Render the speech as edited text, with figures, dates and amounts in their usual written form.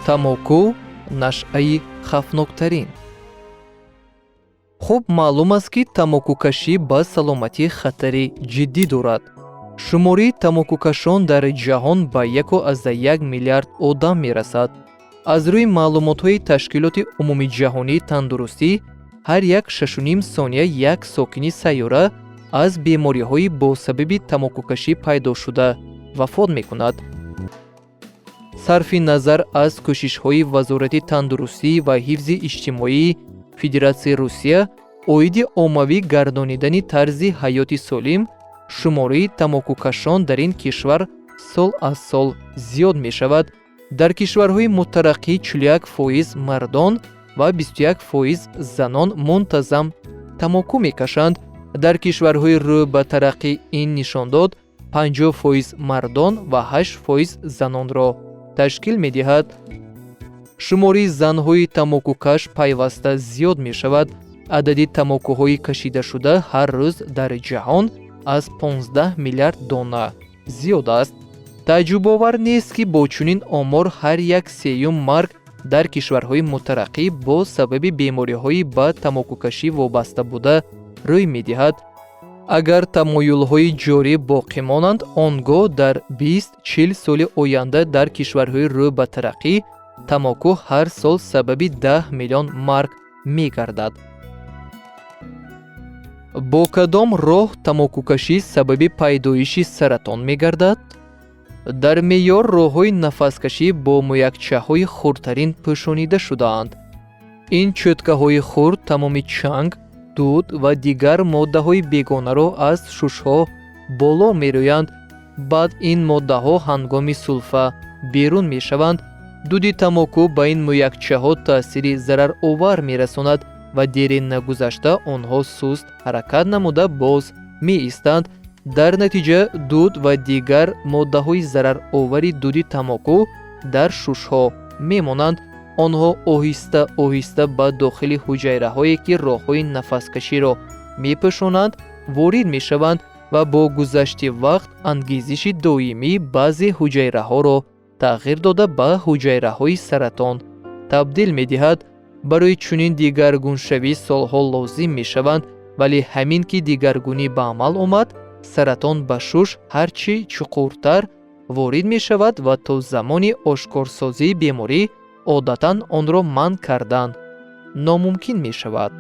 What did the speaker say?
тамоку нашъаи хафноктарин. хуб маълум аст ки тамокукашӣ ба саломатӣ хатари ҷиддӣ дорад. шумории тамокукашон дар ҷаҳон ба 1,1 миллиард одам мерасад. аз рӯи маълумотҳои ташкилоти умумии ҷаҳонии тандурустӣ ҳар як 6.5 сония як сокини сайёра аз бемориҳои бо сабаби тамокукашӣ пайдошуда вафот мекунад. сарфи назар аз кӯшишҳои вазорати тандурустӣ ва ҳифзи иҷтимоии Федератсияи Русия оиди оммавӣ гардонидани тарзи ҳаёти солим, шумораи тамокукашон дар ин кишвар сол аз сол зиёд мешавад. дар кишварҳои мутараққӣ 41% мардон ва 21% занон мунтазам тамоку мекашанд. дар кишварҳои рӯ ба тараққӣ ин нишондод 50% мардон ва 8% занонро ташкил медиҳад. шумори занҳои тамокукаш пайваста зиёд мешавад. адади тамокуҳои кашидашуда ҳар рӯз дар ҷаҳон аз 15 миллиард дона зиёд аст. тааҷҷубовар нест ки бо чунин омор ҳар як сеюм марг дар кишварҳои мутараққӣ бо сабаби бемориҳои ба тамокукашӣ вобаста буда рӯй медиҳад. агар тамоюлҳои ҷорӣ боқӣ монанд, он гоҳ дар 20-40 соли оянда дар кишварҳои рӯ ба тараққӣ тамоку ҳар сол сабаби 10 миллион марг мегардад. бо кадом роҳ тамокукашӣ сабаби пайдоиши саратон мегардад? дар меъёр роҳҳои нафаскашӣ бо муякчаҳои хурдтарин пӯшонида шудаанд. ин чӯткаҳои хурд тамоми чанг, дуд ва дигар моддаҳои бегонаро аз шушҳо боло мерӯянд. баъд ин моддаҳо ҳангоми сулфа берун мешаванд. дуди тамоку ба ин муякчаҳо таъсири зараровар мерасонад ва дери нагузашта онҳо суст ҳаракат намуда боз меистанд. дар натиҷа дуд ва дигар моддаҳои зараровари дуди тамоку дар шушҳо мемонанд. онҳо оҳиста оҳиста ба дохили ҳуҷайраҳое ки роҳҳои нафаскаширо мепӯшонанд ворид мешаванд ва бо гузашти вақт ангезиши доимии баъзе ҳуҷайраҳоро тағйир дода ба ҳуҷайраҳои саратон табдил медиҳад. барои чунин дигаргуншавӣ солҳо лозим мешаванд, вале ҳамин ки дигаргунӣ ба амал омад, саратон ба шуш ҳарчи чуқуртар ворид мешавад ва то замони ошкорсозии беморӣ одатан онро манъ кардан номумкин мешавад.